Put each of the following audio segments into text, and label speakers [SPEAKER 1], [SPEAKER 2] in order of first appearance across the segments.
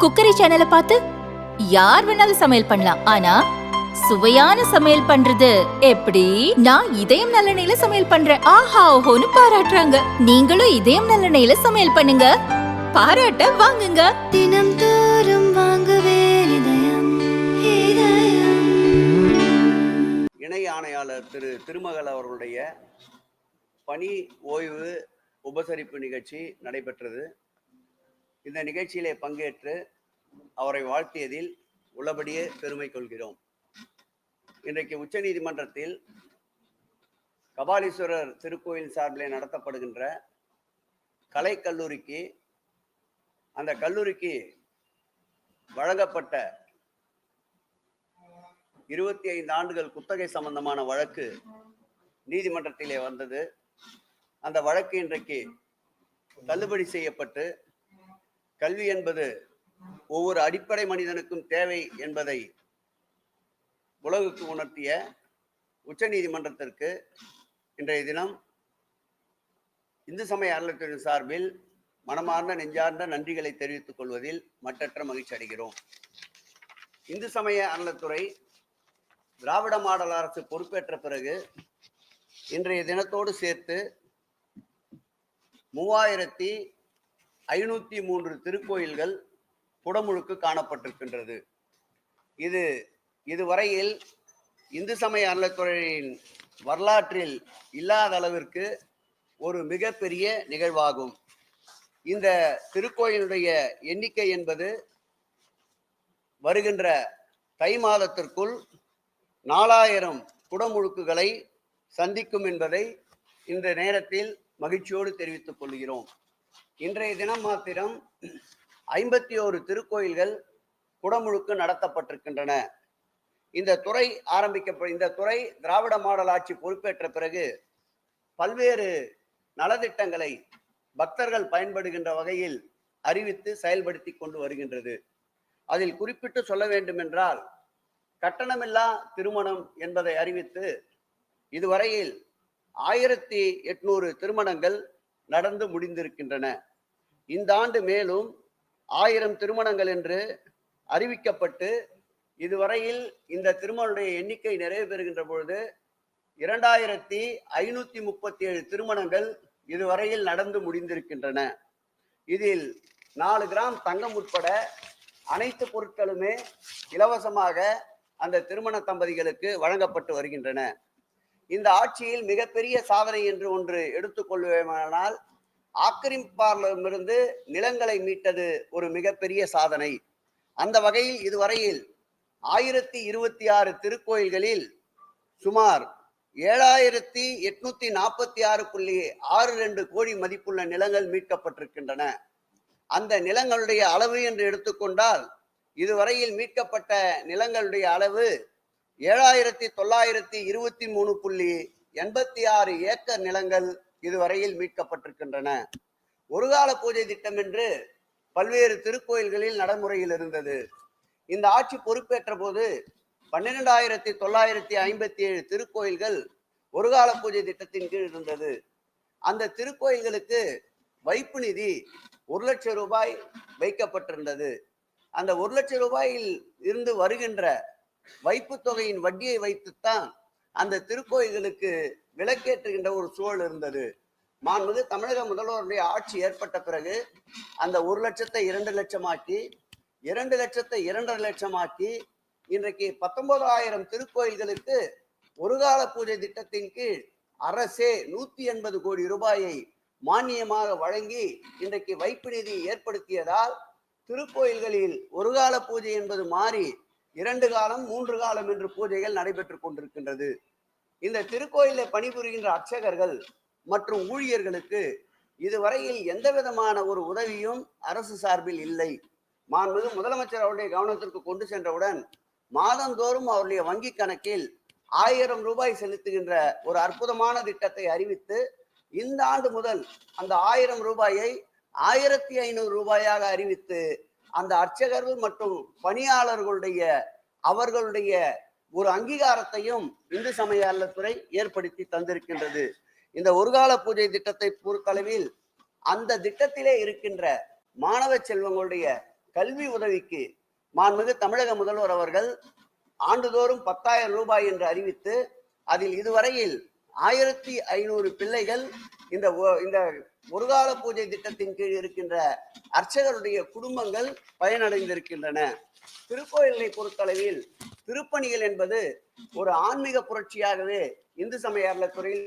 [SPEAKER 1] Cookery சேனலை பார்த்து யார் வேணாலும் சமையல் பண்ணலாம். ஆனா சுவையான சமையல் பண்றது எப்படி? நான் இதயம் நல்லெண்ணெயில சமையல் பண்றேன். ஆஹா ஓஹோன்னு பாராட்டுறாங்க. நீங்களும் இதயம் நல்லெண்ணெயில சமையல் பண்ணுங்க, பாராட்ட வாங்குங்க.
[SPEAKER 2] தினம் தோறும் வாங்குவே இதயம் இதயம்.
[SPEAKER 3] இணை ஆணையாளர் திரு திருமகள் அவர்களுடைய பணி ஓய்வு உபசரிப்பு நிகழ்ச்சி நடைபெற்றது. இந்த நிகழ்ச்சியிலே பங்கேற்று அவரை வாழ்த்தியதில் உள்ளபடியே பெருமை கொள்கிறோம். இன்றைக்கு உச்சநீதிமன்றத்தில் கபாலீஸ்வரர் திருக்கோயில் சார்பிலே நடத்தப்படுகின்ற கலைக்கல்லூரிக்கு அந்த கல்லூரிக்கு வழங்கப்பட்ட 25 ஆண்டுகள் குத்தகை சம்பந்தமான வழக்கு நீதிமன்றத்திலே வந்தது. அந்த வழக்கு இன்றைக்கு தள்ளுபடி செய்யப்பட்டு கல்வி என்பது ஒவ்வொரு அடிப்படை மனிதனுக்கும் தேவை என்பதை உலகுக்கு உணர்த்திய உச்ச நீதிமன்றத்திற்கு இன்றைய தினம் இந்து சமய அறநிலையத்துறையின் சார்பில் மனமார்ந்த நெஞ்சார்ந்த நன்றிகளை தெரிவித்துக் கொள்வதில் மற்றற்ற மகிழ்ச்சி அடைகிறோம். இந்து சமய அறநிலையத்துறை திராவிட மாடல் அரசு பொறுப்பேற்ற பிறகு இன்றைய தினத்தோடு சேர்த்து 3503 திருக்கோயில்கள் குடமுழுக்கு காணப்பட்டிருக்கின்றது. இதுவரையில் இந்து சமய அறநிலையத்துறையின் வரலாற்றில் இல்லாத அளவிற்கு ஒரு மிகப்பெரிய நிகழ்வாகும். இந்த திருக்கோயிலுடைய எண்ணிக்கை என்பது வருகின்ற தை மாதத்திற்குள் 4000 குடமுழுக்குகளை சந்திக்கும் என்பதை இந்த நேரத்தில் மகிழ்ச்சியோடு தெரிவித்துக் கொள்கிறோம். இன்றைய தினம் மாத்திரம் 51 திருக்கோயில்கள் குடமுழுக்கு நடத்தப்பட்டிருக்கின்றன. இந்த துறை திராவிட மாடல் ஆட்சி பொறுப்பேற்ற பிறகு பல்வேறு நலத்திட்டங்களை பக்தர்கள் பயன்படுகின்ற வகையில் அறிவித்து செயல்படுத்தி கொண்டு வருகின்றது. அதில் குறிப்பிட்டு சொல்ல வேண்டும் என்றால், கட்டணமில்லா திருமணம் என்பதை அறிவித்து இதுவரையில் 1800 திருமணங்கள் நடந்து முடிந்திருக்கின்றன. இந்த ஆண்டு மேலும் 1000 திருமணங்கள் என்று அறிவிக்கப்பட்டு இதுவரையில் இந்த திருமணனுடைய எண்ணிக்கை நிறைவு பெறுகின்ற பொழுது 2537 திருமணங்கள் இதுவரையில் நடந்து முடிந்திருக்கின்றன. இதில் 4 கிராம் தங்கம் உட்பட அனைத்து பொருட்களுமே இலவசமாக அந்த திருமண தம்பதிகளுக்கு வழங்கப்பட்டு வருகின்றன. இந்த ஆட்சியில் மிகப்பெரிய சாதனை என்று ஒன்று எடுத்துக்கொள்வேமானால், ஆக்கிரமிப்பாளரிடமிருந்து நிலங்களை மீட்டது ஒரு மிகப்பெரிய சாதனை. அந்த வகையில் இதுவரையில் 1026 திருக்கோயில்களில் சுமார் 7846.62 கோடி மதிப்புள்ள நிலங்கள் மீட்கப்பட்டிருக்கின்றன. அந்த நிலங்களுடைய அளவு என்று எடுத்துக்கொண்டால் இதுவரையில் மீட்கப்பட்ட நிலங்களுடைய அளவு 7923.86 ஏக்கர் நிலங்கள் இதுவரையில் மீட்கப்பட்டிருக்கின்றன. ஒரு கால பூஜை திட்டம் என்று பல்வேறு திருக்கோயில்களில் நடைமுறையில் இருந்தது. இந்த ஆட்சி பொறுப்பேற்ற போது 12957 திருக்கோயில்கள் ஒரு கால பூஜை திட்டத்தின் கீழ் இருந்தது. அந்த திருக்கோயில்களுக்கு வைப்பு நிதி 1 லட்சம் ரூபாய் வைக்கப்பட்டிருந்தது. அந்த 1 லட்சம் ரூபாயில் இருந்து வருகின்ற வைப்பு தொகையின் வட்டியை வைத்துத்தான் அந்த திருக்கோயில்களுக்கு விலக்கேற்றுகின்ற ஒரு சூழல் இருந்தது. மாண்புமிகு தமிழக முதல்வருடைய ஆட்சி ஏற்பட்ட பிறகு அந்த 1 லட்சத்தை 2 லட்சமாக்கி, 2 லட்சத்தை 2.5 லட்சமாக்கி, இன்றைக்கு 19000 திருக்கோயில்களுக்கு ஒரு கால பூஜை திட்டத்தின் கீழ் அரசே 180 கோடி ரூபாயை மானியமாக வழங்கி இன்றைக்கு வைப்பு நிதி ஏற்படுத்தியதால் திருக்கோயில்களில் ஒரு கால பூஜை என்பது மாறி 2 காலம் 3 காலம் என்று பூஜைகள் நடைபெற்றுக் கொண்டிருக்கின்றது. இந்த திருக்கோயிலில் பணிபுரிகின்ற அர்ச்சகர்கள் மற்றும் ஊழியர்களுக்கு இதுவரையில் எந்த விதமான ஒரு உதவியும் அரசு சார்பில் இல்லை. மாண்புமிகு முதலமைச்சர் அவருடைய கவனத்திற்கு கொண்டு சென்றவுடன் மாதந்தோறும் அவருடைய வங்கி கணக்கில் 1000 ரூபாய் செலுத்துகின்ற ஒரு அற்புதமான திட்டத்தை அறிவித்து இந்த ஆண்டு முதல் அந்த 1000 ரூபாயை 1500 ரூபாயாக அறிவித்து அந்த அர்ச்சகர்கள் மற்றும் பணியாளர்களுடைய அவர்களுடைய ஒரு அங்கீகாரத்தையும் இந்து சமய அறநிலையத்துறை ஏற்படுத்தி தந்திருக்கின்றது. இந்த ஒரு கால பூஜை திட்டத்தை பொறுத்தளவில் அந்த திட்டத்திலே இருக்கின்ற மாணவ செல்வங்களுடைய கல்வி உதவிக்கு மாண்புமிகு தமிழக முதல்வர் அவர்கள் ஆண்டுதோறும் 10,000 ரூபாய் என்று அறிவித்து அதில் இதுவரையில் 1,500 பிள்ளைகள் இந்த ஒருகால பூஜை திட்டத்தின் கீழ் இருக்கின்ற அர்ச்சகருடைய குடும்பங்கள் பயனடைந்திருக்கின்றன. திருக்கோயில்களை பொறுத்தளவில் திருப்பணிகள் என்பது ஒரு ஆன்மீக புரட்சியாகவே இந்து சமய அறநிலையத்துறையில்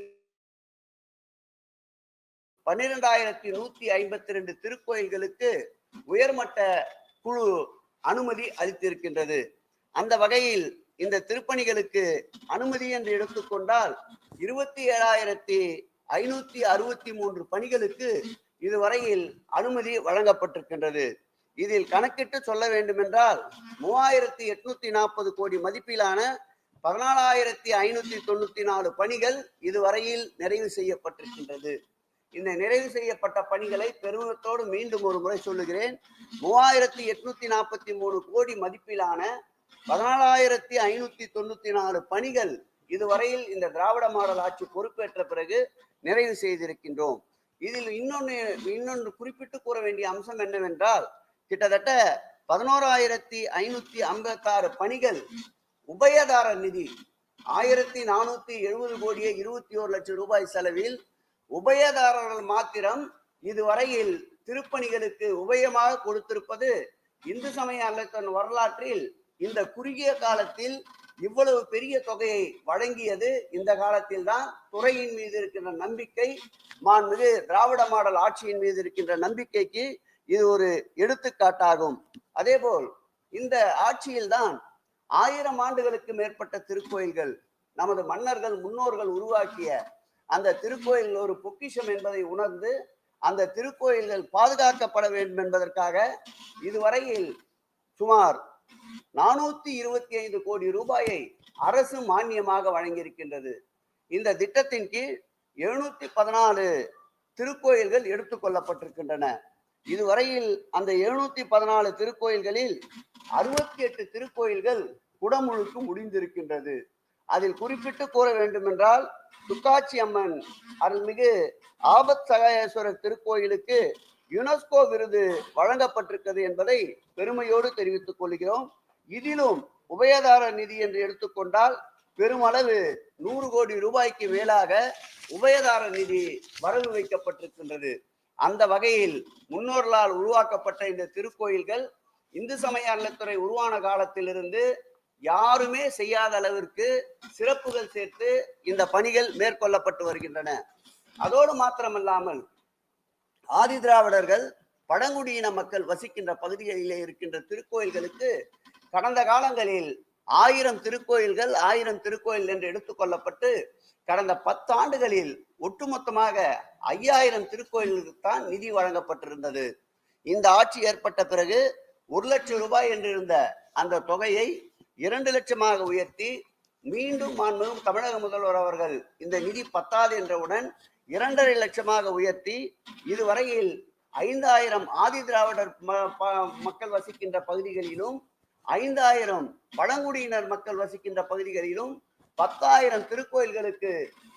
[SPEAKER 3] 12,152 திருக்கோயில்களுக்கு உயர்மட்ட குழு அனுமதி அளித்திருக்கின்றது. அந்த வகையில் இந்த திருப்பணிகளுக்கு அனுமதி என்று எடுத்துக்கொண்டால் 27,563 பணிகளுக்கு இதுவரையில் அனுமதி வழங்கப்பட்டிருக்கின்றது. இதில் கணக்கிட்டு சொல்ல வேண்டுமென்றால் 3,840 கோடி மதிப்பிலான 14,594 பணிகள் இதுவரையில் நிறைவு செய்யப்பட்டிருக்கின்றது. இந்த நிறைவு செய்யப்பட்ட பணிகளை பெருமிதத்தோடு மீண்டும் ஒரு முறை சொல்லுகிறேன். 3,843 கோடி மதிப்பிலான 14,594 பணிகள் இதுவரையில் இந்த திராவிட மாடல் ஆட்சி பொறுப்பேற்ற பிறகு நிறைவு செய்திருக்கின்றோம். இதில் இன்னொன்று குறிப்பிட்டு கூற வேண்டிய அம்சம் என்னவென்றால், கிட்டத்தட்ட 11,556 பணிகள் உபயதாரர் நிதி 1,470 கோடியே 21 லட்சம் ரூபாய் செலவில் உபயதாரர்கள் மாத்திரம் இதுவரையில் திருப்பணிகளுக்கு உபயமாக கொடுத்திருப்பது இந்து சமய அறநிலையத்தின் வரலாற்றில் இந்த குறுகிய காலத்தில் இவ்வளவு பெரிய தொகையை வழங்கியது இந்த காலத்தில் தான். துறையின் மீது இருக்கின்ற நம்பிக்கை, மாண்புமிகு திராவிட மாடல் ஆட்சியின் மீது இருக்கின்ற நம்பிக்கைக்கு இது ஒரு எடுத்துக்காட்டாகும். அதேபோல் இந்த ஆட்சியில் தான் 1000 ஆண்டுகளுக்கு மேற்பட்ட திருக்கோயில்கள் நமது மன்னர்கள் முன்னோர்கள் உருவாக்கிய அந்த திருக்கோயில் ஒரு பொக்கிஷம் என்பதை உணர்ந்து அந்த திருக்கோயில்கள் பாதுகாக்கப்பட வேண்டும் என்பதற்காக இதுவரையில் சுமார் 425 கோடி ரூபாயை அரசு மானியமாக வழங்கியிருக்கின்றது. இந்த திட்டத்தின் கீழ் 714 திருக்கோயில்கள் எடுத்துக்கொள்ளப்பட்டிருக்கின்றன. இதுவரையில் அந்த 714 திருக்கோயில்களில் 68 திருக்கோயில்கள் குடமுழுக்கு முடிந்திருக்கின்றது. அதில் குறிப்பிட்டு கூற வேண்டும் என்றால், துக்காட்சி அம்மன் அருள்மிகு ஆபத் சகாயேஸ்வரர் திருக்கோயிலுக்கு யுனெஸ்கோ விருது வழங்கப்பட்டிருக்கிறது என்பதை பெருமையோடு தெரிவித்துக் கொள்கிறோம். இதிலும் உபயதாரர் நிதி என்று எடுத்துக்கொண்டால் பெருமளவு 100 கோடி ரூபாய்க்கு மேலாக உபயதாரர் நிதி வரவு வைக்கப்பட்டிருக்கின்றது. அந்த வகையில் முன்னோர்களால் உருவாக்கப்பட்ட இந்த திருக்கோயில்கள் இந்து சமய அறநிலையத்துறை உருவான காலத்திலிருந்து யாருமே செய்யாத அளவிற்கு சிறப்புகள் சேர்த்து இந்த பணிகள் மேற்கொள்ளப்பட்டு வருகின்றன. அதோடு மாத்திரமல்லாமல் ஆதி திராவிடர்கள் பழங்குடியின மக்கள் வசிக்கின்ற பகுதிகளிலே இருக்கின்ற திருக்கோயில்களுக்கு கடந்த காலங்களில் 1000 திருக்கோயில்கள் 1000 திருக்கோயில் என்று எடுத்துக்கொள்ளப்பட்டு கடந்த 10 ஆண்டுகளில் ஒட்டுமொத்தமாக 5000 திருக்கோயில்களுக்கு தான் நிதி வழங்கப்பட்டிருந்தது. இந்த ஆட்சி ஏற்பட்ட பிறகு 1 லட்சம் ரூபாய் என்றிருந்த அந்த தொகையை 2 லட்சமாக உயர்த்தி மீண்டும் தமிழக முதல்வர் அவர்கள் இந்த நிதி பத்தாது என்றவுடன் 2.5 லட்சமாக உயர்த்தி இதுவரையில் 5000 ஆதி திராவிடர் மக்கள் வசிக்கின்ற பகுதிகளிலும் 5000 பழங்குடியினர் மக்கள் வசிக்கின்ற பகுதிகளிலும் 10,000 திருக்கோயில்களுக்கு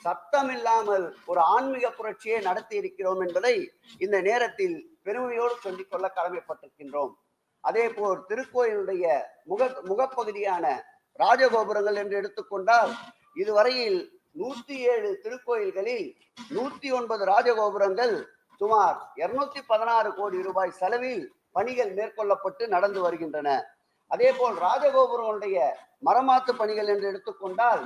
[SPEAKER 3] சத்தமில்லாமல் ஒரு ஆன்மீக புரட்சியை நடத்தி இருக்கிறோம் என்பதை இந்த நேரத்தில் பெருமையோடு சொல்லிக்கொள்ள கடமைப்பட்டிருக்கின்றோம். அதே போல் திருக்கோயிலுடைய முகப்பகுதியான ராஜகோபுரங்கள் என்று எடுத்துக்கொண்டால் இதுவரையில் 107 திருக்கோயில்களில் 109 ராஜகோபுரங்கள் சுமார் 216 கோடி ரூபாய் செலவில் பணிகள் மேற்கொள்ளப்பட்டு நடந்து வருகின்றன. அதே போல் ராஜகோபுரங்களுடைய மரமாத்து பணிகள் என்று எடுத்துக்கொண்டால்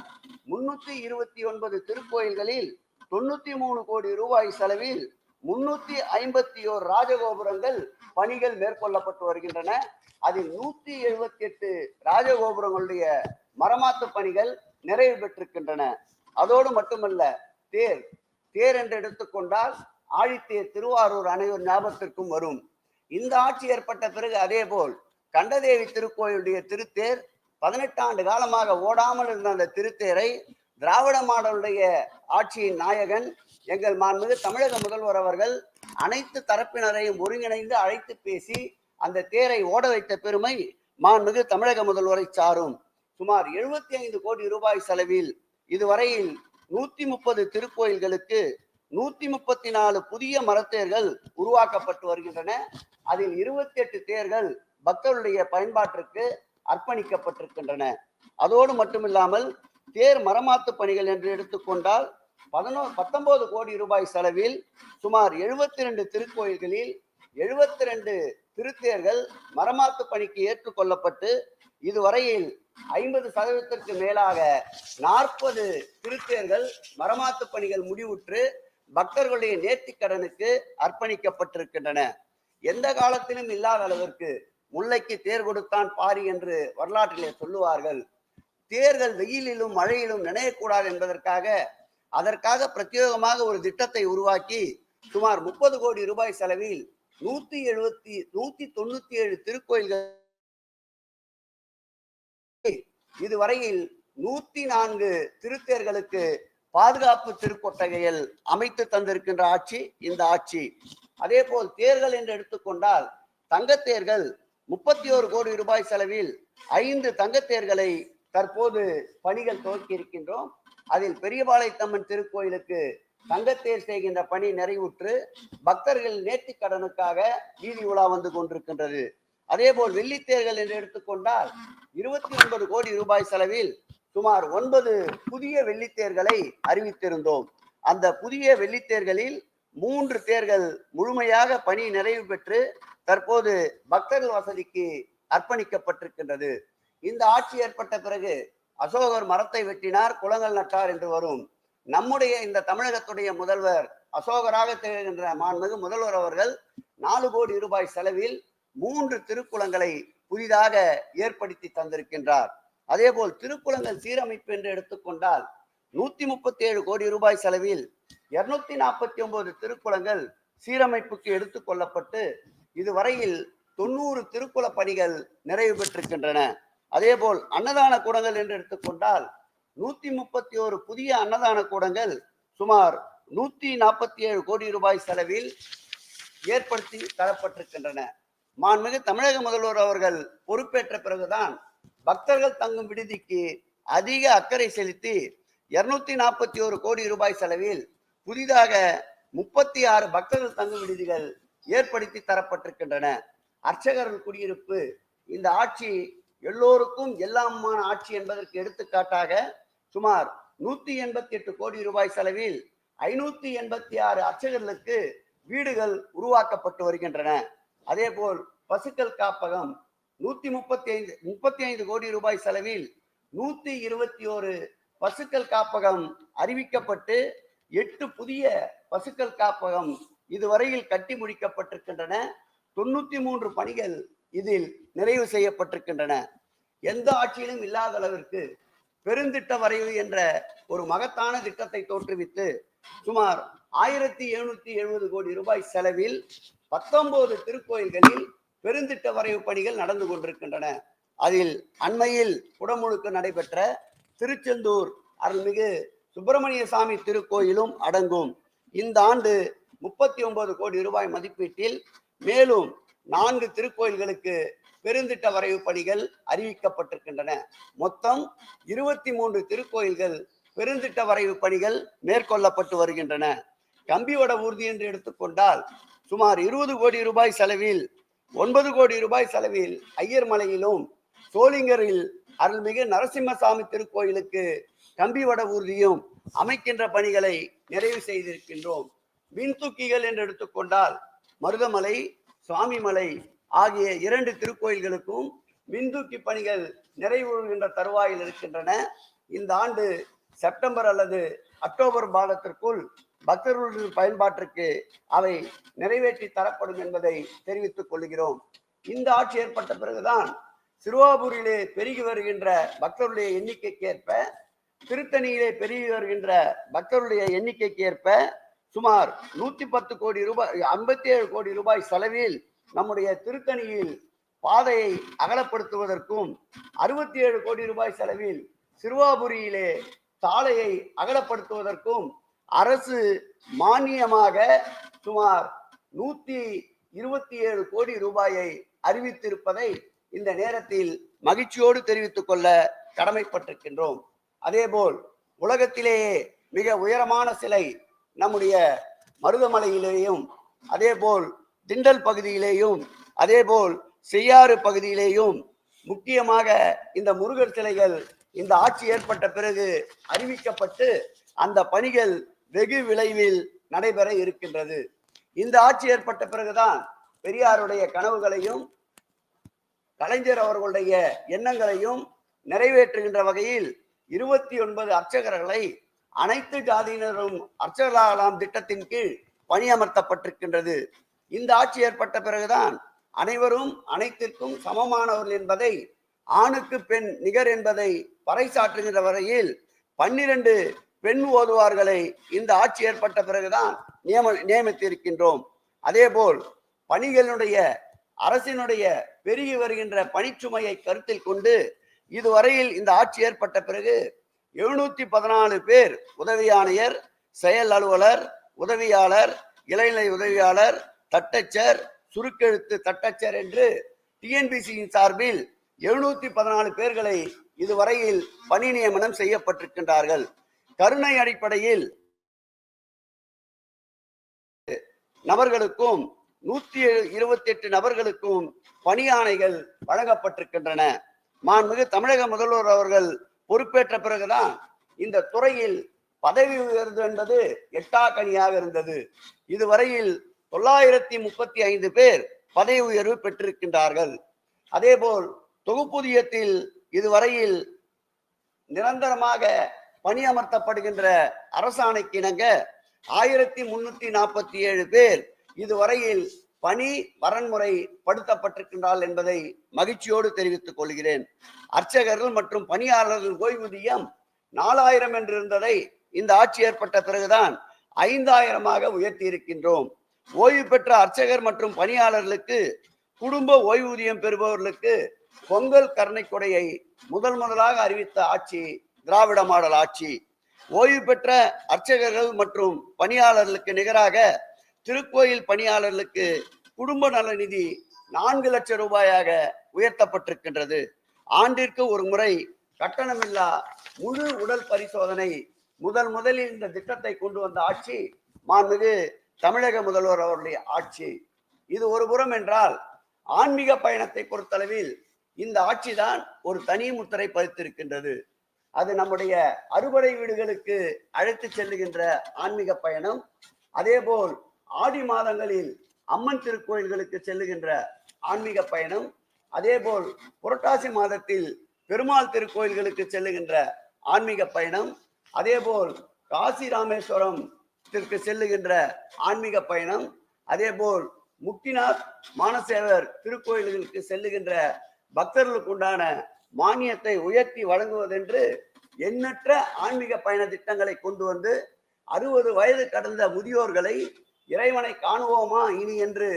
[SPEAKER 3] 329 திருக்கோயில்களில் 93 கோடி ரூபாய் செலவில் 351 ராஜகோபுரங்கள் பணிகள் மேற்கொள்ளப்பட்டு வருகின்றன. அதில் 178 ராஜகோபுரங்களுடைய மரமாத்து பணிகள் நிறைவு பெற்றிருக்கின்றன. அதோடு மட்டுமல்ல, தேர் என்று எடுத்துக்கொண்டால் ஆழித்தேர் திருவாரூர் அனைவர் ஞாபகத்திற்கும் வரும். இந்த ஆட்சி ஏற்பட்ட பிறகு அதே போல் கண்டதேவி திருக்கோயிலுடைய திருத்தேர் 18 ஆண்டு காலமாக ஓடாமல் இருந்த அந்த திருத்தேரை திராவிட மாடலுடைய ஆட்சியின் நாயகன் எங்கள் மாண்புமிகு தமிழக முதல்வர் அவர்கள் அனைத்து தரப்பினரையும் ஒருங்கிணைந்து அழைத்து பேசி அந்த தேரை ஓட வைத்த பெருமை மாண்புமிகு தமிழக முதல்வரை சாரும். சுமார் 75 கோடி ரூபாய் செலவில் இதுவரையில் 130 திருக்கோயில்களுக்கு 134 புதிய மரத்தேர்கள் உருவாக்கப்பட்டு வருகின்றன. அதில் 28 தேர்கள் பக்தர்களுடைய பயன்பாட்டிற்கு அர்ப்பணிக்கப்பட்டிருக்கின்றன. அதோடு மட்டுமில்லாமல் தேர் மரமாத்து பணிகள் என்று எடுத்துக்கொண்டால் 19 கோடி ரூபாய் செலவில் சுமார் 72 திருக்கோயில்களில் 72 திருத்தேர்கள் மரமாத்து பணிக்கு ஏற்றுக்கொள்ளப்பட்டு இதுவரையில் 50% மேலாக 40 திருத்தேர்கள் மரமாத்து பணிகள் முடிவுற்று பக்தர்களுடைய நேர்த்திக்கடனுக்கு அர்ப்பணிக்கப்பட்டிருக்கின்றன. எந்த காலத்திலும் இல்லாத அளவிற்கு முல்லைக்கு தேர் கொடுத்தான் பாரி என்று வரலாற்றிலே சொல்லுவார்கள். தேர்கள் வெயிலிலும் மழையிலும் நினையக்கூடாது என்பதற்காக அதற்காக பிரத்யேகமாக ஒரு திட்டத்தை உருவாக்கி சுமார் 30 கோடி ரூபாய் செலவில் 197 திருக்கோயில்கள் இதுவரையில் 104 திருத்தேர்களுக்கு பாதுகாப்பு திருக்கொட்டகைகள் அமைத்து தந்திருக்கின்ற ஆட்சி இந்த ஆட்சி. அதே போல் தேர்கள் என்று எடுத்துக்கொண்டால் தங்கத்தேர்கள் 31 கோடி ரூபாய் செலவில் 5 தங்கத்தேர்களை தற்போது பணிகள் துவக்கி இருக்கின்றோம். அதில் பெரியபாளையத்தம்மன் திருக்கோயிலுக்கு தங்கத்தேர் செய்கின்ற பணி நிறைவுற்று பக்தர்கள் நேர்த்தி கடனுக்காக வீதி உலா வந்து கொண்டிருக்கின்றது. அதே போல் வெள்ளித்தேர்கள் என்று எடுத்துக்கொண்டால் 29 கோடி ரூபாய் செலவில் சுமார் 9 புதிய வெள்ளித்தேர்களை அறிவித்திருந்தோம். அந்த புதிய வெள்ளித்தேர்களில் 3 தேர்கள் முழுமையாக பணி நிறைவு பெற்று தற்போது பக்தர்கள் வசதிக்கு அர்ப்பணிக்கப்பட்டிருக்கின்றது. இந்த ஆட்சி ஏற்பட்ட பிறகு அசோகர் மரத்தை வெட்டினார், குளங்கள் நட்டார் என்று வரும். நம்முடைய இந்த தமிழகத்துடைய முதல்வர் அசோகராக திகழ்கின்ற மாண்புமிகு முதல்வர் அவர்கள் 4 கோடி ரூபாய் செலவில் 3 திருக்குளங்களை புதிதாக ஏற்படுத்தி தந்திருக்கின்றார். அதே போல் திருக்குளங்கள் சீரமைப்பு என்று எடுத்துக்கொண்டால் 137 கோடி ரூபாய் செலவில் 249 திருக்குளங்கள் சீரமைப்புக்கு எடுத்துக் கொள்ளப்பட்டு இதுவரையில் 90 திருக்குள பணிகள் நிறைவு பெற்றிருக்கின்றன. அதே போல் அன்னதான கூடங்கள் என்று எடுத்துக்கொண்டால் 131 புதிய அன்னதான கூடங்கள் சுமார் 147 கோடி ரூபாய் செலவில் ஏற்படுத்தி தரப்பட்டிருக்கின்றன. மாண்புமிகு தமிழக முதல்வர் அவர்கள் பொறுப்பேற்ற பிறகுதான் பக்தர்கள் தங்கும் விடுதிக்கு அதிக அக்கறை செலுத்தி 241 கோடி ரூபாய் செலவில் புதிதாக 36 பக்தர்கள் தங்கும் விடுதிகள் ஏற்படுத்தி தரப்பட்டிருக்கின்றன. அர்ச்சகர்கள் குடியிருப்பு இந்த ஆட்சி எல்லோருக்கும் எல்லாமான ஆட்சி என்பதற்கு எடுத்துக்காட்டாக சுமார் 188 கோடி ரூபாய் செலவில் 586 அர்ச்சகர்களுக்கு வீடுகள் உருவாக்கப்பட்டு வருகின்றன. அதே போல் பசுக்கள் காப்பகம் 135 கோடி ரூபாய் செலவில் 121 பசுக்கள் காப்பகம் அறிவிக்கப்பட்டு 8 புதிய பசுக்கள் காப்பகம் இதுவரையில் கட்டி முடிக்கப்பட்டிருக்கின்றன. 93 பணிகள் இதில் நிறைவு செய்யப்பட்டிருக்கின்றன. எந்த ஆட்சியிலும் இல்லாத அளவிற்கு பெருந்திட்ட வரைவு என்ற ஒரு மகத்தான திட்டத்தை தோற்றுவித்து சுமார் 1770 கோடி ரூபாய் செலவில் 19 திருக்கோயில்களில் பெருந்திட்ட வரைவு பணிகள் நடந்து கொண்டிருக்கின்றன. அதில் அண்மையில் குடமுழுக்கு நடைபெற்ற திருச்செந்தூர் அருள்மிகு சுப்பிரமணிய சாமி திருக்கோயிலும் அடங்கும். இந்த ஆண்டு 39 கோடி ரூபாய் மதிப்பீட்டில் மேலும் 4 திருக்கோயில்களுக்கு பெருந்திட்ட வரைவு பணிகள் அறிவிக்கப்பட்டிருக்கின்றன. மொத்தம் 23 திருக்கோயில்கள் பெருந்திட்ட வரைவு பணிகள் மேற்கொள்ளப்பட்டு வருகின்றன. கம்பிவட ஊர்தி என்று எடுத்துக்கொண்டால் சுமார் 20 கோடி ரூபாய் செலவில் 9 கோடி ரூபாய் செலவில் ஐயர்மலையிலும் சோளிங்கரில் அருள்மிகு நரசிம்மசாமி திருக்கோயிலுக்கு கம்பிவட ஊர்தியும் அமைக்கின்ற பணிகளை நிறைவு செய்திருக்கின்றோம். மின்தூக்கிகள் என்று எடுத்துக்கொண்டால் மருதமலை, சுவாமிமலை ஆகிய 2 திருக்கோயில்களுக்கும் மின்தூக்கி பணிகள் நிறைவுறுகின்ற தருவாயில் இருக்கின்றன. இந்த ஆண்டு செப்டம்பர் அல்லது அக்டோபர் மாதத்திற்குள் பக்தர்களுடைய பயன்பாட்டிற்கு அவை நிறைவேற்றி தரப்படும் என்பதை தெரிவித்துக் கொள்கிறோம். இந்த ஆட்சி ஏற்பட்ட பிறகுதான் சிறுவாபூரிலே பெருகி வருகின்ற பக்தருடைய எண்ணிக்கைக்கு ஏற்ப, திருத்தணியிலே பெருகி வருகின்ற பக்தருடைய எண்ணிக்கைக்கு ஏற்ப சுமார் 110 கோடி ரூபாய் 57 கோடி ரூபாய் செலவில் நம்முடைய திருத்தணியில் பாதையை அகலப்படுத்துவதற்கும் 67 கோடி ரூபாய் செலவில் சிறுவாபுரியிலே சாலையை அகலப்படுத்துவதற்கும் அரசு மானியமாக சுமார் 127 கோடி ரூபாயை அறிவித்திருப்பதை இந்த நேரத்தில் மகிழ்ச்சியோடு தெரிவித்துக் கொள்ள கடமைப்பட்டிருக்கின்றோம். அதேபோல் உலகத்திலேயே மிக உயரமான சிலை நம்முடைய மருதமலையிலேயும், அதேபோல் திண்டல் பகுதியிலேயும், அதேபோல் செய்யாறு பகுதியிலேயும் முக்கியமாக இந்த முருகர் சிலைகள் இந்த ஆட்சி ஏற்பட்ட பிறகு அறிவிக்கப்பட்டு அந்த பணிகள் வெகு விரைவில் நடைபெற இருக்கின்றது. இந்த ஆட்சி ஏற்பட்ட பிறகுதான் பெரியாருடைய கனவுகளையும் கலைஞர் அவர்களுடைய எண்ணங்களையும் நிறைவேற்றுகின்ற வகையில் 29 அர்ச்சகர்களை அனைத்து ஜாதியினரும் அர்ச்சகர்களாகலாம் திட்டத்தின் கீழ் பணியமர்த்தப்பட்டிருக்கின்றது. இந்த ஆட்சி ஏற்பட்ட பிறகுதான் அனைவரும் அனைத்திற்கும் சமமானவர்கள் என்பதை, ஆணுக்கு பெண் நிகர் என்பதை பறைசாற்றுகின்ற வரையில் 12 பெண் ஓதுவார்களை இந்த ஆட்சி ஏற்பட்ட பிறகுதான் நியமித்திருக்கின்றோம். அதேபோல் பணிகளுடைய அரசினுடைய பெருகி வருகின்ற பணிச்சுமையை கருத்தில் கொண்டு இதுவரையில் இந்த ஆட்சி ஏற்பட்ட பிறகு 714 பேர் உதவி ஆணையர், செயல் அலுவலர், உதவியாளர், இளநிலை உதவியாளர், தட்டச்சர், சுருக்கெழுத்து தட்டச்சர் என்று டிஎன்பிசியின் சார்பில் 714 பேர்களை இதுவரையில் பணி நியமனம் செய்யப்பட்டிருக்கின்றார்கள். கருணை அடிப்படையில் நபர்களுக்கும் 128 நபர்களுக்கும் பணியாணைகள் வழங்கப்பட்டிருக்கின்றன. மாண்புமிகு தமிழக முதல்வர் அவர்கள் பொறுப்பேற்ற பிறகுதான் இந்த துறையில் பதவி உயர்வு என்பது எட்டாக்கனியாக இருந்தது. இதுவரையில் 935 பேர் பதவி உயர்வு பெற்றிருக்கின்றார்கள். அதேபோல் தொகுப்பூதியத்தில் இதுவரையில் நிரந்தரமாக பணியமர்த்தப்படுகின்ற அரசாணைக்கு இணங்க 1347 பேர் இதுவரையில் பணி வரன்முறை படுத்தப்பட்டிருக்கின்றார்கள் என்பதை மகிழ்ச்சியோடு தெரிவித்துக் கொள்கிறேன். அர்ச்சகர்கள் மற்றும் பணியாளர்கள் ஓய்வூதியம் 4000 என்று இருந்ததை இந்த ஆட்சி ஏற்பட்ட பிறகுதான் 5000ஆக உயர்த்தி இருக்கின்றோம். ஓய்வு பெற்ற அர்ச்சகர் மற்றும் பணியாளர்களுக்கு குடும்ப ஓய்வூதியம் பெறுபவர்களுக்கு பொங்கல் கருணை கொடையை முதலாக அறிவித்த ஆட்சி திராவிட மாடல் ஆட்சி. ஓய்வு பெற்ற அர்ச்சகர்கள் மற்றும் பணியாளர்களுக்கு நிகராக திருக்கோயில் பணியாளர்களுக்கு குடும்ப நல நிதி 4 லட்சம் ரூபாயாக உயர்த்தப்பட்டிருக்கின்றது. ஆண்டிற்கு ஒரு முறை கட்டணமில்லா முழு உடல் பரிசோதனை முதலில் இந்த திட்டத்தை கொண்டு வந்த ஆட்சி மாண்புமிகு தமிழக முதல்வர் அவருடைய ஆட்சி. இது ஒரு புறம் என்றால், ஆன்மீக பயணத்தை பொறுத்தளவில் இந்த ஆட்சிதான் ஒரு தனி முத்திரை பதித்திருக்கின்றது. அது நம்முடைய அறுபடை வீடுகளுக்கு அழைத்து செல்லுகின்ற ஆன்மீக பயணம். அதேபோல் ஆடி மாதங்களில் அம்மன் திருக்கோயில்களுக்கு செல்லுகின்ற ஆன்மீக பயணம். அதேபோல் புரட்டாசி மாதத்தில் பெருமாள் திருக்கோயில்களுக்கு செல்லுகின்ற ஆன்மீக பயணம். அதேபோல் காசி ராமேஸ்வரத்திற்கு செல்லுகின்ற ஆன்மீக பயணம். அதேபோல் முக்திநாத் மானசேவர் திருக்கோயில்களுக்கு செல்லுகின்ற பக்தர்களுக்கு உண்டான மானியத்தை உயர்த்தி வழங்குவதென்று எண்ணற்ற ஆன்மீக பயண திட்டங்களை கொண்டு வந்து 60 வயது கடந்த முதியோர்களை இறைவனை காணுவோமா இனி என்று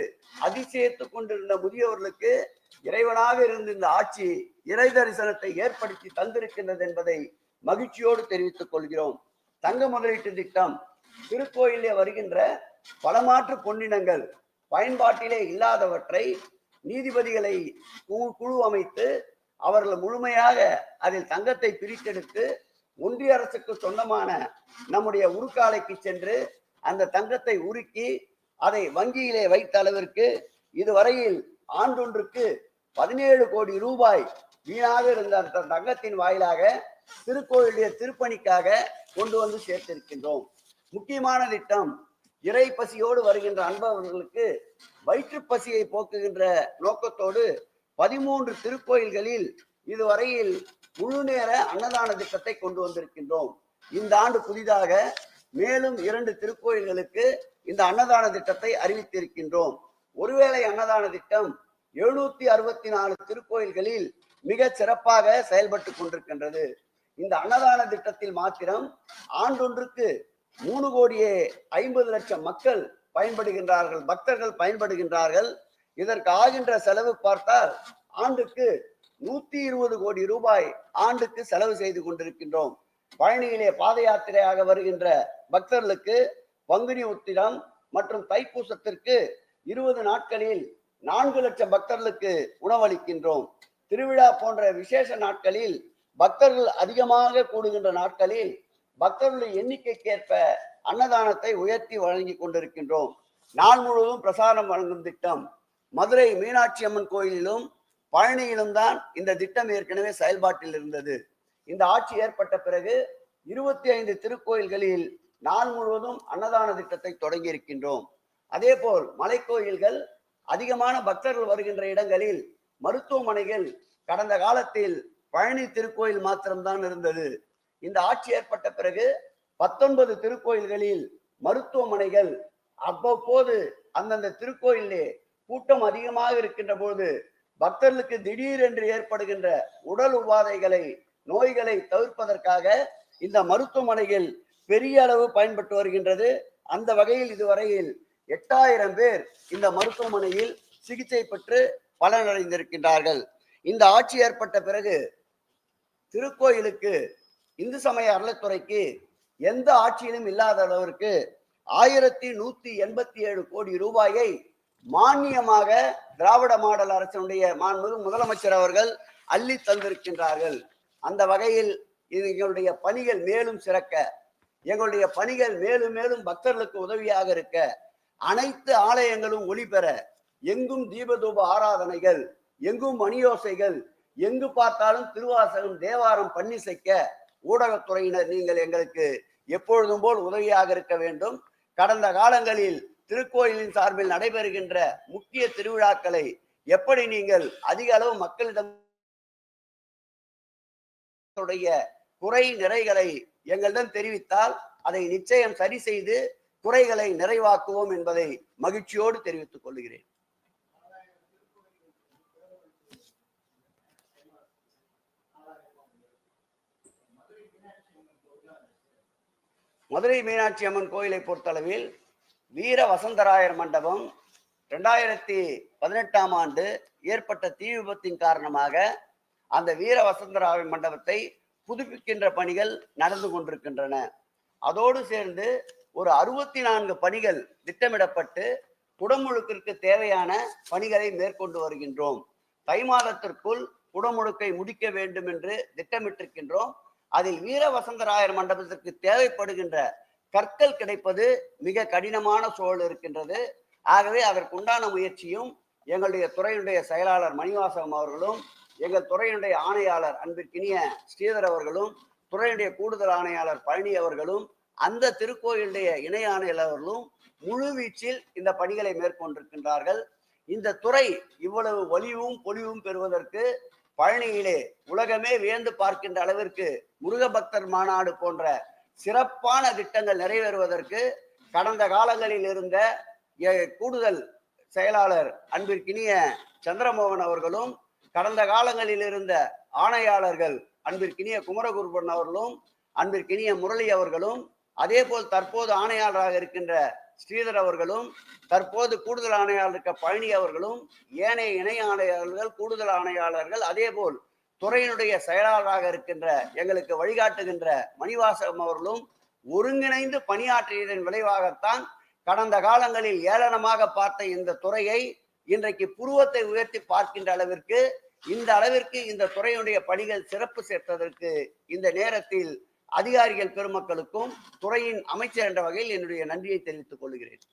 [SPEAKER 3] அதிசயித்துக் கொண்டிருந்த முதியோர்களுக்கு இறைவனாக இருந்த இந்த ஆட்சி இறை தரிசனத்தை ஏற்படுத்தி தந்திருக்கின்றது என்பதை மகிழ்ச்சியோடு தெரிவித்துக் கொள்கிறோம். தங்க முதலீட்டு திட்டம், திருக்கோயிலே வருகின்ற பலமாற்று பொன்னினங்கள் பயன்பாட்டிலே இல்லாதவற்றை நீதிபதிகளை குழு அமைத்து அவர்கள் முழுமையாக அதில் தங்கத்தை பிரித்தெடுத்து ஒன்றிய அரசுக்கு சொந்தமான நம்முடைய உருக்காலைக்கு சென்று அந்த தங்கத்தை உருக்கி அதை வங்கியிலே வைத்த அளவிற்கு இதுவரையில் ஆண்டொன்றுக்கு 17 கோடி ரூபாய் வீணாக இருந்த அந்த தங்கத்தின் வாயிலாக திருக்கோயிலுடைய திருப்பணிக்காக கொண்டு வந்து சேர்த்திருக்கின்றோம். முக்கியமான திட்டம், இறை பசியோடு வருகின்ற அன்பவர்களுக்கு வயிற்று பசியை போக்குகின்ற நோக்கத்தோடு 13 திருக்கோயில்களில் இதுவரையில் முழு நேர அன்னதான திட்டத்தை கொண்டு வந்திருக்கின்றோம். இந்த ஆண்டு புதிதாக மேலும் 2 திருக்கோயில்களுக்கு இந்த அன்னதான திட்டத்தை அறிவித்திருக்கின்றோம். ஒருவேளை அன்னதான திட்டம் 764 திருக்கோயில்களில் மிக சிறப்பாக செயல்பட்டு கொண்டிருக்கின்றது. இந்த அன்னதான திட்டத்தில் மாத்திரம் ஆண்டொன்றுக்கு 3,50,00,000 மக்கள் பயன்படுகின்றார்கள், பக்தர்கள் பயன்படுகின்றார்கள். இதற்கு ஆகின்ற செலவு பார்த்தால் ஆண்டுக்கு 120 கோடி ரூபாய் ஆண்டுக்கு செலவு செய்து கொண்டிருக்கின்றோம். பழனியிலே பாத யாத்திரையாக வருகின்ற பக்தர்களுக்கு பங்குனி உத்திரம் மற்றும் தைப்பூசத்திற்கு 20 நாட்களில் 4 லட்சம் பக்தர்களுக்கு உணவளிக்கின்றோம். திருவிழா போன்ற விசேஷ நாட்களில் பக்தர்கள் அதிகமாக கூடுகின்ற நாட்களில் பக்தர்களுடைய எண்ணிக்கைக்கேற்ப அன்னதானத்தை உயர்த்தி வழங்கி கொண்டிருக்கின்றோம். நாள் முழுவதும் பிரசாரம் வழங்கும் திட்டம், மதுரை மீனாட்சி அம்மன் கோயிலிலும் பழனியிலும் தான் இந்த திட்டம் ஏற்கனவே செயல்பாட்டில் இருந்தது. இந்த ஆட்சி ஏற்பட்ட பிறகு 25 திருக்கோயில்களில் நாள் முழுவதும் அன்னதான திட்டத்தை தொடங்கி இருக்கின்றோம். அதே போல் மலைக்கோயில்கள், அதிகமான பக்தர்கள் வருகின்ற இடங்களில் மருத்துவமனைகள் கடந்த காலத்தில் பழனி திருக்கோயில் மாத்திரம்தான் இருந்தது. இந்த ஆட்சி ஏற்பட்ட பிறகு 19 திருக்கோயில்களில் மருத்துவமனைகள், அவ்வப்போது அந்தந்த திருக்கோயிலே கூட்டம் அதிகமாக இருக்கின்ற போது பக்தர்களுக்கு திடீரென்று ஏற்படுகின்ற உடல் உபாதைகளை, நோய்களை தவிர்ப்பதற்காக இந்த மருத்துவமனைகள் பெரிய அளவு பயன்பட்டு வருகின்றது. அந்த வகையில் இதுவரையில் 8000 பேர் இந்த மருத்துவமனையில் சிகிச்சை பெற்று பலனடைந்திருக்கின்றார்கள். இந்த ஆட்சி ஏற்பட்ட பிறகு திருக்கோயிலுக்கு, இந்து சமய அறநிலைத்துறைக்கு எந்த ஆட்சியிலும் இல்லாத அளவிற்கு 1187 கோடி ரூபாயை மானியமாக திராவிட மாடல் அரசினுடைய மாண்புமிகு முதலமைச்சர் அவர்கள் அள்ளி தந்திருக்கின்றார்கள். அந்த வகையில் எங்களுடைய பணிகள் மேலும் சிறக்க, எங்களுடைய பணிகள் மேலும் மேலும் பக்தர்களுக்கு உதவியாக இருக்க, அனைத்து ஆலயங்களும் ஒளி பெற, எங்கும் தீபதூப ஆராதனைகள், எங்கும் மணியோசைகள், எங்கு பார்த்தாலும் திருவாசகம், தேவாரம் பன்னிசைக்க ஊடகத்துறையினர் நீங்கள் எங்களுக்கு எப்பொழுதும் போல் உதவியாக இருக்க வேண்டும். கடந்த காலங்களில் திருக்கோயிலின் சார்பில் நடைபெறுகின்ற முக்கிய திருவிழாக்களை எப்படி நீங்கள் அதிக அளவு மக்களிடம் குறை நிறைகளை எங்களிடம் தெரிவித்தால் அதை நிச்சயம் சரி செய்து குறைகளை நிறைவாக்குவோம் என்பதை மகிழ்ச்சியோடு தெரிவித்துக் கொள்கிறேன். மதுரை மீனாட்சி அம்மன் கோயிலை பொறுத்தளவில் வீர வசந்தராயர் மண்டபம் 2018ஆம் ஆண்டு ஏற்பட்ட தீ விபத்தின் காரணமாக அந்த வீர வசந்தராயர் மண்டபத்தை புதுப்பிக்கின்ற பணிகள் நடந்து கொண்டிருக்கின்றன. அதோடு சேர்ந்து ஒரு 64 பணிகள் திட்டமிடப்பட்டு குடமுழுக்கிற்கு தேவையான பணிகளை மேற்கொண்டு வருகின்றோம். தை மாதத்திற்குள் குடமுழுக்கை முடிக்க வேண்டும் என்று திட்டமிட்டிருக்கின்றோம். அதில் வீர வசந்தராயர் மண்டபத்திற்கு தேவைப்படுகின்ற கற்கள் கிடைப்பது மிக கடினமான சூழல் இருக்கின்றது. ஆகவே அதற்குண்டான முயற்சியும் எங்களுடைய துறையினுடைய செயலாளர் மணிவாசகம் அவர்களும், எங்கள் துறையினுடைய ஆணையாளர் அன்பிற்கினிய ஸ்ரீதர் அவர்களும், துறையினுடைய கூடுதல் ஆணையாளர் பழனி அவர்களும், அந்த திருக்கோயிலுடைய இணை ஆணையாளர்களும் முழு வீச்சில் இந்த பணிகளை மேற்கொண்டிருக்கின்றார்கள். இந்த துறை இவ்வளவு ஒளிவும் பொலிவும் பெறுவதற்கு பழனியிலே உலகமே வியந்து பார்க்கின்ற அளவிற்கு முருக பக்தர் மாநாடு போன்ற சிறப்பான திட்டங்கள் நிறைவேறுவதற்கு கடந்த காலங்களில் இருந்த கூடுதல் செயலாளர் அன்பிற்கினிய சந்திரமோகன் அவர்களும், கடந்த காலங்களில் இருந்த ஆணையாளர்கள் அன்பிற்கினிய குமரகுருபன் அவர்களும், அன்பிற்கினிய முரளி அவர்களும், அதே போல் தற்போது ஆணையாளராக இருக்கின்ற ஸ்ரீதர் அவர்களும், தற்போது கூடுதல் ஆணையாளர் இருக்க பழனி அவர்களும், ஏனைய இணை ஆணையாளர்கள், கூடுதல் ஆணையாளர்கள், அதே போல் துறையினுடைய செயலாளராக இருக்கின்ற எங்களுக்கு வழிகாட்டுகின்ற மணிவாசகம் அவர்களும் ஒருங்கிணைந்து பணியாற்றியதன் விளைவாகத்தான் கடந்த காலங்களில் ஏளனமாக பார்த்த இந்த துறையை இன்றைக்கு புருவத்தை உயர்த்தி பார்க்கின்ற அளவிற்கு, இந்த அளவிற்கு இந்த துறையினுடைய பணிகள் சிறப்பு சேர்த்ததற்கு இந்த நேரத்தில் அதிகாரிகள் பெருமக்களுக்கும் துறையின் அமைச்சர் என்ற வகையில் என்னுடைய நன்றியை தெரிவித்துக் கொள்கிறேன்.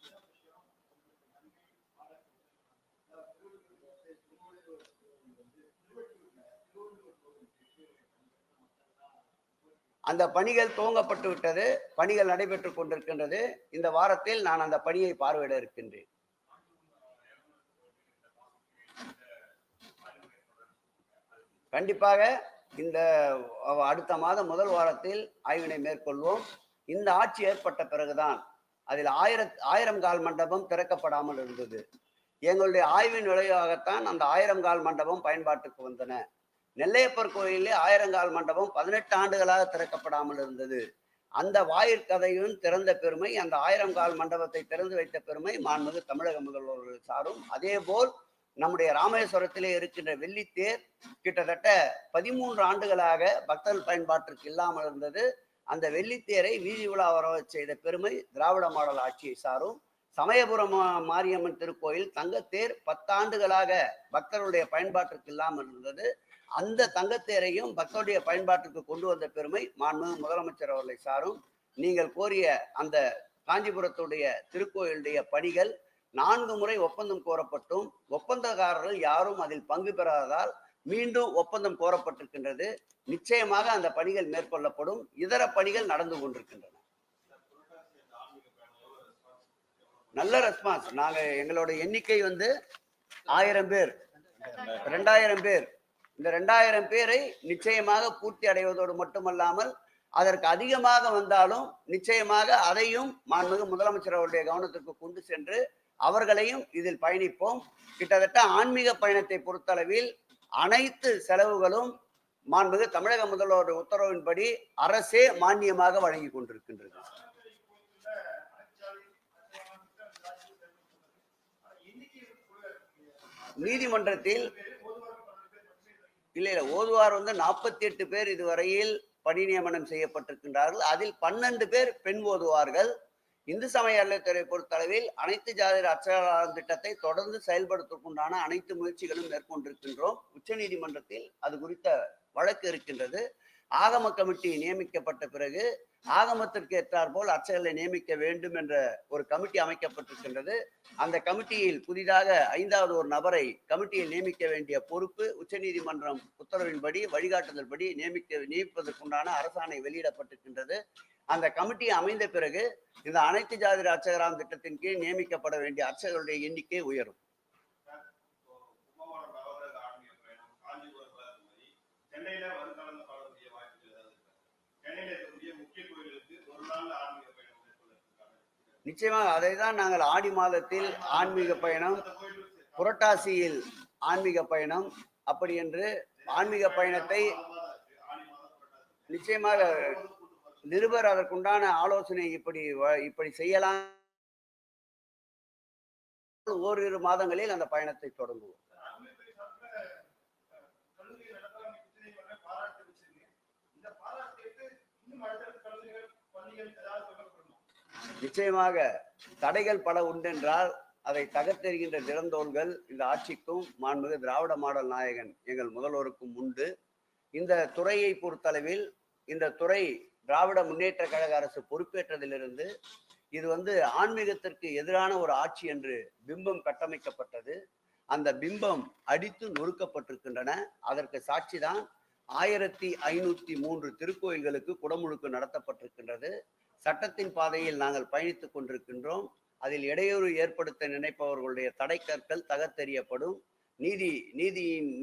[SPEAKER 3] அந்த பணிகள் துவங்கப்பட்டு விட்டது, பணிகள் நடைபெற்றுக் கொண்டிருக்கின்றது. இந்த வாரத்தில் நான் அந்த பணியை பார்வையிட இருக்கின்றேன். கண்டிப்பாக இந்த அடுத்த மாதம் முதல் வாரத்தில் ஆய்வினை மேற்கொள்வோம். இந்த ஆட்சி ஏற்பட்ட பிறகுதான் அதில் 1000 கால் மண்டபம் திறக்கப்படாமல் இருந்தது. எங்களுடைய ஆய்வின் விளைவாகத்தான் அந்த 1000 கால் மண்டபம் பயன்பாட்டுக்கு வந்தன. நெல்லையப்பர் கோயிலே 1000 கால் மண்டபம் 18 ஆண்டுகளாக திறக்கப்படாமல் இருந்தது. அந்த வாயிற்கதையும் திறந்த பெருமை, அந்த 1000 கால் மண்டபத்தை திறந்து வைத்த பெருமை மாண்புமிகு தமிழக முதல்வர்கள் சாரும். அதே போல் நம்முடைய ராமேஸ்வரத்திலே இருக்கின்ற வெள்ளித்தேர் கிட்டத்தட்ட 13 ஆண்டுகளாக பக்தர்கள் பயன்பாட்டிற்கு இல்லாமல் இருந்தது. அந்த வெள்ளித்தேரை வீதி உலா வர செய்த பெருமை திராவிட மாடல் ஆட்சியை சாரும். சமயபுரம் மாரியம்மன் திருக்கோயில் தங்கத்தேர் 10 ஆண்டுகளாக பக்தர்களுடைய பயன்பாட்டிற்கு இல்லாமல் இருந்தது. அந்த தங்கத்தேரையும் பக்தருடைய பயன்பாட்டிற்கு கொண்டு வந்த பெருமை மாண்புமிகு முதலமைச்சர் அவர்களை சாரும். நீங்கள் கோரிய அந்த காஞ்சிபுரத்துடைய திருக்கோயிலுடைய பணிகள் 4 முறை ஒப்பந்தம் கோரப்பட்டும் ஒப்பந்தக்காரர்கள் யாரும் அதில் பங்கு பெறாததால் மீண்டும் ஒப்பந்தம் கோரப்பட்டிருக்கின்றது. நிச்சயமாக அந்த பணிகள் மேற்கொள்ளப்படும். இதர பணிகள் நடந்து கொண்டிருக்கின்றன. நல்ல ரெஸ்பான்ஸ். நாங்க எங்களோட எண்ணிக்கை 1000 பேர், 2000 பேர். இந்த 2000 பேரை நிச்சயமாக பூர்த்தி அடைவதோடு மட்டுமல்லாமல் அதற்கு அதிகமாக வந்தாலும் நிச்சயமாக அதையும் மாண்புமிகு முதலமைச்சர் அவருடைய கவனத்திற்கு கொண்டு சென்று அவர்களையும் இதில் பயணிப்போம். கிட்டத்தட்ட ஆன்மீக பயணத்தை பொறுத்தளவில் அனைத்து செலவுகளும் மாண்புமிகு தமிழக முதல்வருடைய உத்தரவின்படி அரசே மானியமாக வழங்கி கொண்டிருக்கின்றது. நீதிமன்றத்தில் இல்ல ஓதுவார் 48 பேர் இதுவரையில் பணி நியமனம் செய்யப்பட்டிருக்கின்றார்கள். அதில் 12 பேர் பெண் ஓதுவார்கள். இந்து சமய அறநிலையத்துறை பொறுத்தளவில் அனைத்து ஜாதியர் அர்ச்சகர் திட்டத்தை தொடர்ந்து செயல்படுத்துவதற்குண்டான அனைத்து முயற்சிகளும் மேற்கொண்டிருக்கின்றோம். உச்ச நீதிமன்றத்தில் அது குறித்த வழக்கு இருக்கின்றது. ஆகம கமிட்டி நியமிக்கப்பட்ட பிறகு ஆகமத்திற்கு ஏற்றாற்போல் அர்ச்சகர்களை நியமிக்க வேண்டும் என்ற ஒரு கமிட்டி அமைக்கப்பட்டிருக்கின்றது. அந்த கமிட்டியில் புதிதாக 5வது ஒரு நபரை கமிட்டியில் நியமிக்க வேண்டிய பொறுப்பு உச்சநீதிமன்றம் உத்தரவின்படி வழிகாட்டுதல் படி நியமிப்பதற்குண்டான அரசாணை வெளியிடப்பட்டிருக்கின்றது. அந்த கமிட்டி அமைந்த பிறகு இந்த அனைத்து ஜாதி அர்ச்சகராம் திட்டத்தின் கீழ் நியமிக்கப்பட வேண்டிய அர்ச்சகர்களுடைய எண்ணிக்கை உயரும். நிச்சயமாக அதை தான் நாங்கள் ஆடி மாதத்தில் ஆன்மீக பயணம், புரட்டாசியில் ஆன்மீக பயணம், அப்படி என்று ஆன்மீக பயணத்தை நிச்சயமாக நிருபர் அதற்குண்டான ஆலோசனை இப்படி செய்யலாம். ஓரிரு மாதங்களில் அந்த பயணத்தை தொடங்குவோம். நிச்சயமாக தடைகள் பல உண்டென்றால் அதை தகர்த்தெறிகின்ற திறந்தோள்கள் இந்த ஆட்சிக்கும் மாண்புமிகு திராவிட மாடல் நாயகன் எங்கள் முதல்வருக்கும் உண்டு. இந்த துறையை பொறுத்தளவில் இந்த துறை திராவிட முன்னேற்ற கழக அரசு பொறுப்பேற்றதிலிருந்து இது ஆன்மீகத்திற்கு எதிரான ஒரு ஆட்சி என்று பிம்பம் கட்டமைக்கப்பட்டது. அந்த பிம்பம் அடித்து நொறுக்கப்பட்டிருக்கின்றன. அதற்கு சாட்சிதான் 1503 திருக்கோயில்களுக்கு குடமுழுக்கு நடத்தப்பட்டிருக்கின்றது. சட்டத்தின் பாதையில் நாங்கள் பயணித்துக் கொண்டிருக்கின்றோம். அதில் இடையூறு ஏற்படுத்த நினைப்பவர்களுடைய தடைக்கற்கள் தகர்த்தெறியப்படும்.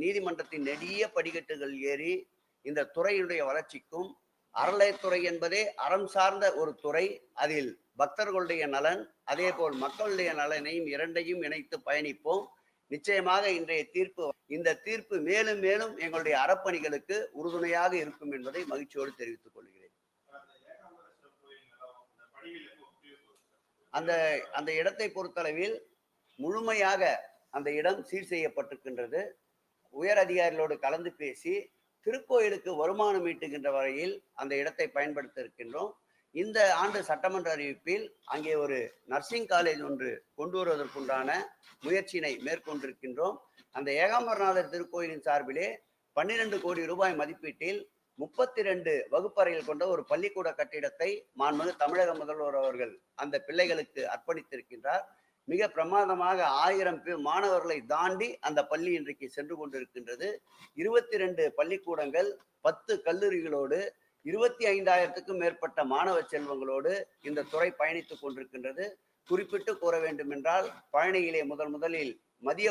[SPEAKER 3] நீதிமன்றத்தின் நெடிய படிக்கட்டுகள் ஏறி இந்த துறையினுடைய வளர்ச்சிக்கும், அறநிலையத்துறை என்பதே அறம் சார்ந்த ஒரு துறை. அதில் பக்தர்களுடைய நலன் அதே போல் மக்களுடைய நலனையும் இரண்டையும் இணைத்து பயணிப்போம். நிச்சயமாக இந்த தீர்ப்பு மேலும் மேலும் எங்களுடைய அறப்பணிகளுக்கு உறுதுணையாக இருக்கும் என்பதை மகிழ்ச்சியோடு தெரிவித்துக் கொள்கிறேன். அந்த இடத்தை பொறுத்தளவில் முழுமையாக அந்த இடம் சீர் செய்யப்பட்டிருக்கின்றது. உயர் அதிகாரிகளோடு கலந்து பேசி திருக்கோயிலுக்கு வருமானம் ஈட்டுகின்ற வகையில் அந்த இடத்தை பயன்படுத்த இருக்கின்றோம். இந்த ஆண்டு சட்டமன்ற அறிவிப்பில் அங்கே ஒரு நர்சிங் காலேஜ் ஒன்று கொண்டு வருவதற்குண்டான முயற்சியினை மேற்கொண்டிருக்கின்றோம். அந்த ஏகாம்பரநாதர் திருக்கோயிலின் சார்பிலே 12 கோடி ரூபாய் மதிப்பீட்டில் 32 வகுப்பறைகள் கொண்ட ஒரு பள்ளிக்கூட கட்டிடத்தை மாண்புமிகு தமிழக முதல்வர் அவர்கள் அந்த பிள்ளைகளுக்கு அர்ப்பணித்திருக்கின்றார். மிக பிரமாதமாக 1000 மாணவர்களை தாண்டி அந்த பள்ளி இன்றைக்கு சென்று கொண்டிருக்கின்றது. 22 பள்ளிக்கூடங்கள், 10 கல்லூரிகளோடு 25,000க்கும் மேற்பட்ட மாணவ செல்வங்களோடு இந்த துறை பயணித்துக் கொண்டிருக்கின்றது. குறிப்பிட்டு கூற வேண்டும் என்றால் பழனியிலே முதலில் மதிய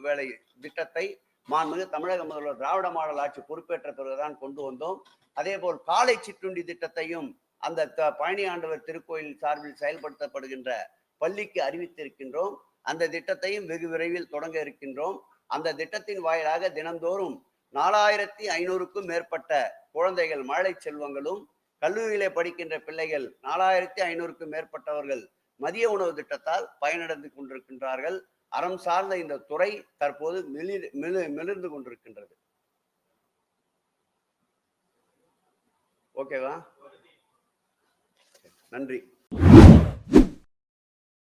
[SPEAKER 3] வேலை திட்டத்தை மாண்புமிகு தமிழக முதல்வர் திராவிட மாடல் ஆட்சி பொறுப்பேற்ற பிறகுதான் கொண்டு வந்தோம். அதே போல் காலை சிற்றுண்டி திட்டத்தையும் அந்த பழனி ஆண்டவர் திருக்கோயில் சார்பில் செயல்படுத்தப்படுகின்ற பள்ளிக்கு அறிவித்திருக்கின்றோம். அந்த திட்டத்தையும் வெகு விரைவில் தொடங்க இருக்கின்றோம். அந்த திட்டத்தின் வாயிலாக தினந்தோறும் 4500க்கும் மேற்பட்ட குழந்தைகள் மழலை செல்வங்களும், கல்லூரியிலே படிக்கின்ற பிள்ளைகள் 4500க்கும் மேற்பட்டவர்கள் மதிய உணவு திட்டத்தால் பயனடைந்து கொண்டிருக்கின்றார்கள். அறம் சார்ந்த இந்த துறை தற்போது மிளிர்ந்து கொண்டிருக்கின்றது. ஓகேவா? நன்றி.